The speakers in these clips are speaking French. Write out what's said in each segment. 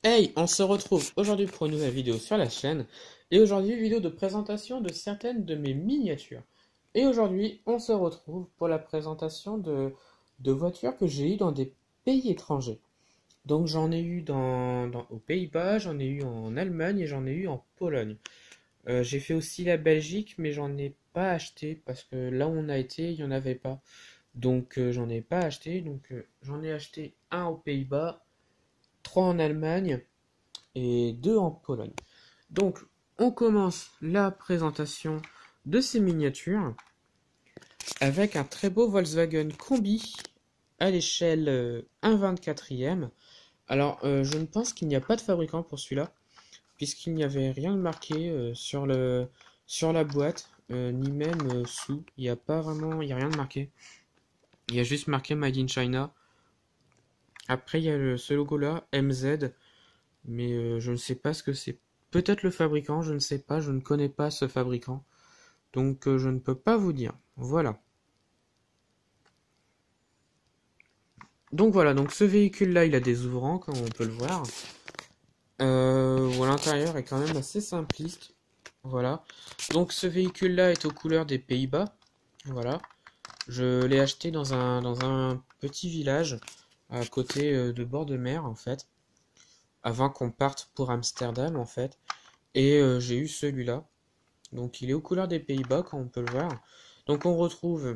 Hey, on se retrouve aujourd'hui pour une nouvelle vidéo sur la chaîne. Et aujourd'hui, vidéo de présentation de certaines de mes miniatures. Et aujourd'hui, on se retrouve pour la présentation de voitures que j'ai eues dans des pays étrangers. Donc j'en ai eu aux Pays-Bas, j'en ai eu en Allemagne et j'en ai eu en Pologne. J'ai fait aussi la Belgique, mais j'en ai pas acheté parce que là où on a été, il n'y en avait pas. Donc j'en ai pas acheté. Donc j'en ai acheté un aux Pays-Bas, trois en Allemagne et deux en Pologne. Donc, on commence la présentation de ces miniatures avec un très beau Volkswagen Combi à l'échelle 1/24e. Alors, je ne pense qu'il n'y a pas de fabricant pour celui-là, puisqu'il n'y avait rien de marqué sur la boîte, ni même sous. Il n'y a pas vraiment, il n'y a rien de marqué. Il y a juste marqué Made in China. Après, il y a ce logo-là, MZ, mais je ne sais pas ce que c'est. Peut-être le fabricant, je ne sais pas, je ne connais pas ce fabricant, donc je ne peux pas vous dire. Voilà. Donc voilà, donc ce véhicule-là, il a des ouvrants, comme on peut le voir. L'intérieur est quand même assez simpliste. Voilà. Donc ce véhicule-là est aux couleurs des Pays-Bas. Voilà. Je l'ai acheté dans un petit village à côté de bord de mer, en fait, avant qu'on parte pour Amsterdam, en fait. Et j'ai eu celui-là. Donc il est aux couleurs des Pays-Bas, comme on peut le voir. Donc on retrouve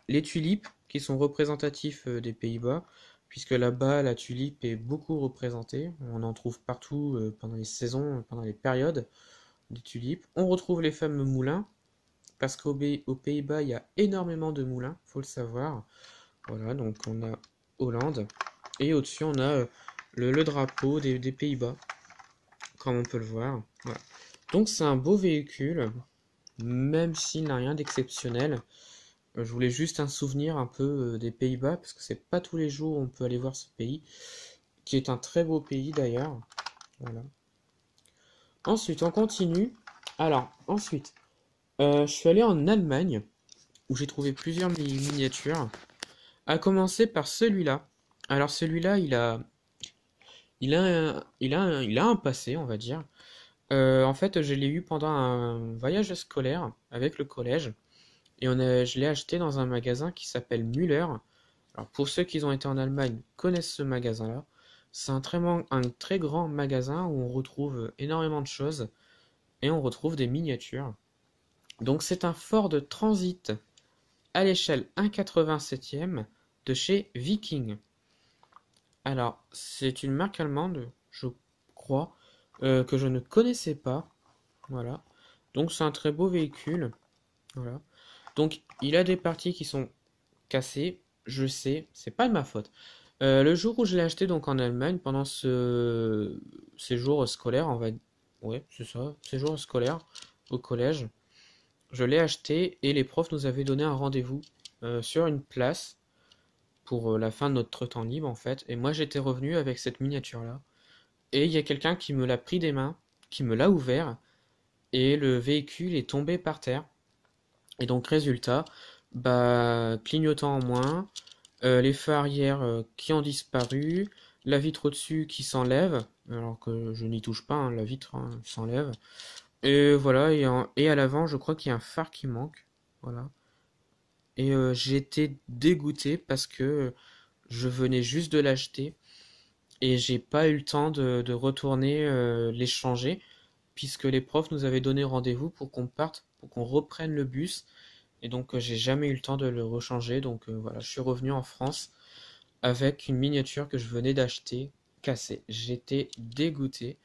les tulipes, qui sont représentatifs des Pays-Bas, puisque là-bas, la tulipe est beaucoup représentée. On en trouve partout pendant les saisons, pendant les périodes des tulipes. On retrouve les fameux moulins, parce qu'aux Pays-Bas, il y a énormément de moulins, faut le savoir. Voilà, donc on a Hollande. Et au-dessus, on a le drapeau des Pays-Bas, comme on peut le voir. Voilà. Donc c'est un beau véhicule, même s'il n'a rien d'exceptionnel. Je voulais juste un souvenir un peu des Pays-Bas, parce que c'est pas tous les jours où on peut aller voir ce pays, qui est un très beau pays d'ailleurs. Voilà. Ensuite, on continue. Alors, ensuite, je suis allé en Allemagne, où j'ai trouvé plusieurs miniatures, à commencer par celui-là. Alors celui-là, il a un passé, on va dire. En fait, je l'ai eu pendant un voyage scolaire avec le collège. Je l'ai acheté dans un magasin qui s'appelle Müller. Alors pour ceux qui ont été en Allemagne connaissent ce magasin-là. C'est un très grand magasin où on retrouve énormément de choses et on retrouve des miniatures. Donc c'est un Ford Transit à l'échelle 1/87e de chez Viking. Alors c'est une marque allemande, je crois, que je ne connaissais pas. Voilà. Donc c'est un très beau véhicule. Voilà. Donc il a des parties qui sont cassées, je sais, c'est pas de ma faute. Le jour où je l'ai acheté donc en Allemagne pendant ce séjour scolaire, ouais, c'est ça, séjour scolaire au collège, je l'ai acheté et les profs nous avaient donné un rendez-vous sur une place pour la fin de notre temps libre en fait. Et moi j'étais revenu avec cette miniature là. Et il y a quelqu'un qui me l'a pris des mains, qui me l'a ouvert et le véhicule est tombé par terre. Et donc résultat, bah clignotant en moins, les feux arrière qui ont disparu, la vitre au-dessus qui s'enlève, alors que je n'y touche pas, hein, la vitre hein, s'enlève. Et voilà, et à l'avant, je crois qu'il y a un phare qui manque. Voilà. Et j'ai été dégoûté parce que je venais juste de l'acheter et j'ai pas eu le temps de retourner les changer puisque les profs nous avaient donné rendez-vous pour qu'on parte, pour qu'on reprenne le bus. Et donc j'ai jamais eu le temps de le rechanger. Donc voilà, je suis revenu en France avec une miniature que je venais d'acheter cassée. J'étais dégoûté,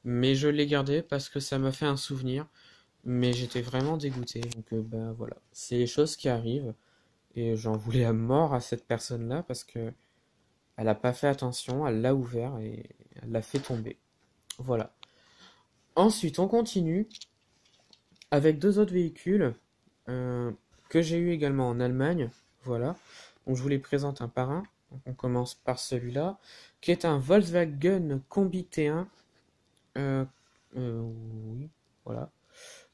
mais je l'ai gardée parce que ça m'a fait un souvenir. Mais j'étais vraiment dégoûté. Donc ben voilà, c'est les choses qui arrivent. Et j'en voulais à mort à cette personne-là parce que elle a pas fait attention, elle l'a ouvert et elle l'a fait tomber. Voilà. Ensuite, on continue avec deux autres véhicules euh, que j'ai eu également en Allemagne. Voilà. Donc je vous les présente un par un. Donc, on commence par celui-là, qui est un Volkswagen Combi T1. Euh, oui, voilà.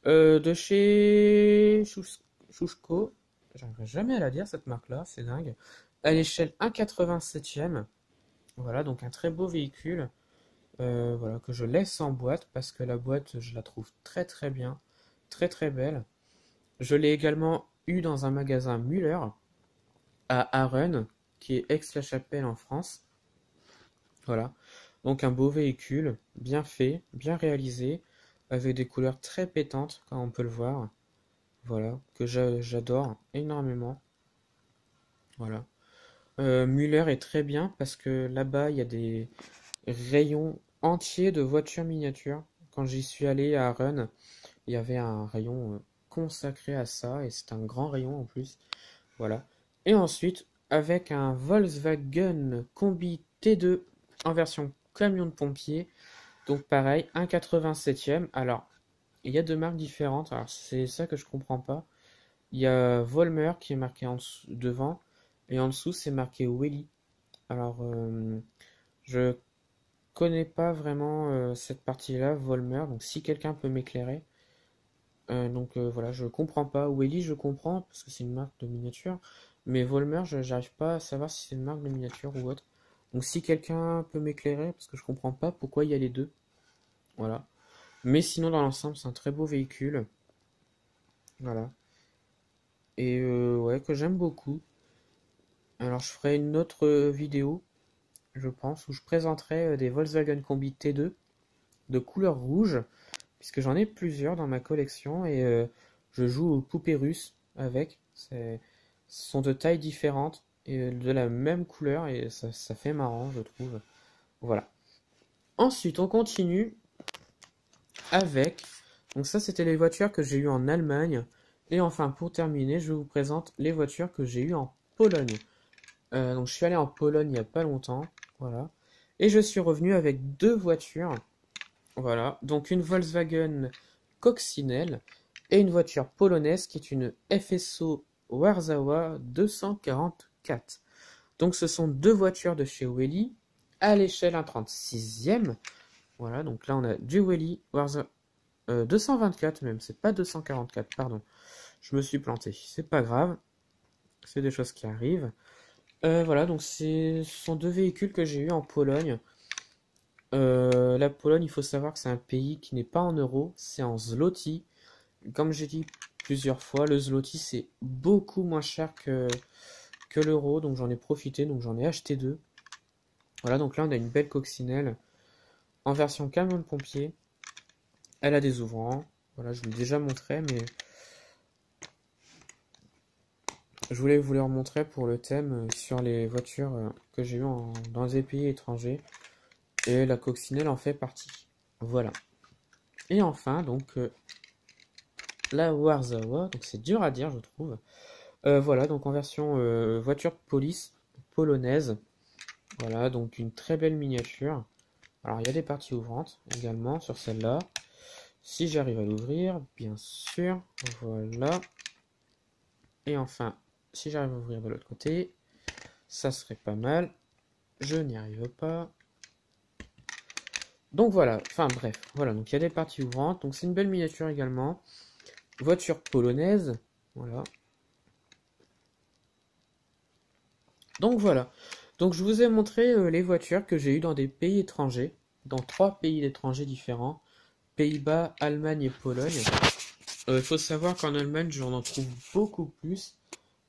De chez Schusko. J'arriverai jamais à la dire cette marque-là, c'est dingue. À l'échelle 1,87e. Voilà, donc un très beau véhicule. voilà, que je laisse en boîte parce que la boîte, je la trouve très très bien, très très belle. Je l'ai également eu dans un magasin Müller à Aren, qui est Aix-la-Chapelle en France. Voilà. Donc un beau véhicule, bien fait, bien réalisé, avec des couleurs très pétantes, comme on peut le voir. Voilà, que j'adore énormément. Voilà. Müller est très bien parce que là-bas, il y a des rayons entiers de voitures miniatures. Quand j'y suis allé à Rennes, il y avait un rayon consacré à ça et c'est un grand rayon en plus. Voilà. Et ensuite, avec un Volkswagen Combi T2 en version camion de pompier. Donc pareil, un 87e. Alors, il y a deux marques différentes. Alors, c'est ça que je comprends pas. Il y a Volmer qui est marqué en dessous, devant et en dessous c'est marqué Welly. Alors, je connais pas vraiment cette partie-là, Volmer. Donc, si quelqu'un peut m'éclairer. Voilà, je comprends pas. Welly, je comprends parce que c'est une marque de miniature. Mais Volmer, j'arrive pas à savoir si c'est une marque de miniature ou autre. Donc, si quelqu'un peut m'éclairer, parce que je comprends pas pourquoi il y a les deux. Voilà. Mais sinon, dans l'ensemble, c'est un très beau véhicule. Voilà. Et ouais, que j'aime beaucoup. Alors, je ferai une autre vidéo, je pense, où je présenterai des Volkswagen Combi T2 de couleur rouge, puisque j'en ai plusieurs dans ma collection et je joue aux poupées russes avec. Ce sont de tailles différentes et de la même couleur et ça fait marrant, je trouve. Voilà. Ensuite, on continue avec. Donc ça, c'était les voitures que j'ai eues en Allemagne. Et enfin, pour terminer, je vous présente les voitures que j'ai eues en Pologne. Donc je suis allé en Pologne il n'y a pas longtemps. Voilà. Et je suis revenu avec deux voitures. Voilà. Donc une Volkswagen Coccinelle et une voiture polonaise qui est une FSO Warzawa 244. Donc ce sont deux voitures de chez Welly à l'échelle 1/36e. Voilà, donc là on a du Welly Warzawa 224 même, c'est pas 244, pardon. Je me suis planté, c'est pas grave. C'est des choses qui arrivent. Voilà, donc ce sont deux véhicules que j'ai eu en Pologne. La Pologne, il faut savoir que c'est un pays qui n'est pas en euros, c'est en zloty. Comme j'ai dit plusieurs fois, le zloty c'est beaucoup moins cher que l'euro, donc j'en ai profité, donc j'en ai acheté deux. Voilà, donc là on a une belle coccinelle en version camion de pompier. Elle a des ouvrants. Voilà, je vous l'ai déjà montré, mais je voulais vous les remontrer pour le thème sur les voitures que j'ai eues dans des pays étrangers. Et la coccinelle en fait partie. Voilà. Et enfin, donc, la Warzawa. Donc c'est dur à dire, je trouve. Voilà, donc en version voiture police polonaise. Voilà, donc une très belle miniature. Alors il y a des parties ouvrantes également sur celle-là. Si j'arrive à l'ouvrir, bien sûr. Voilà. Et enfin, si j'arrive à ouvrir de l'autre côté, ça serait pas mal. Je n'y arrive pas. Donc voilà, enfin bref, voilà, donc il y a des parties ouvrantes, donc c'est une belle miniature également. Voiture polonaise, voilà. Donc voilà, donc je vous ai montré les voitures que j'ai eues dans des pays étrangers, dans 3 pays étrangers différents, Pays-Bas, Allemagne et Pologne. Il faut savoir qu'en Allemagne, j'en en trouve beaucoup plus,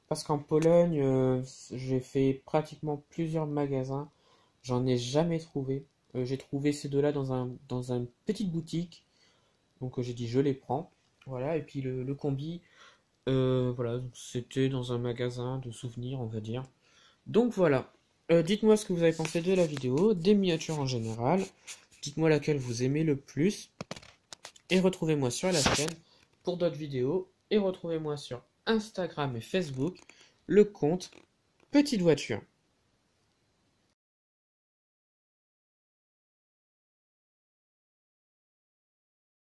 parce qu'en Pologne, j'ai fait pratiquement plusieurs magasins, j'en ai jamais trouvé. J'ai trouvé ces deux-là dans une petite boutique, donc j'ai dit je les prends. Voilà, et puis le combi, voilà, c'était dans un magasin de souvenirs, on va dire. Donc voilà, dites-moi ce que vous avez pensé de la vidéo, des miniatures en général. Dites-moi laquelle vous aimez le plus. Et retrouvez-moi sur la chaîne pour d'autres vidéos. Et retrouvez-moi sur Instagram et Facebook, le compte Petite Voiture.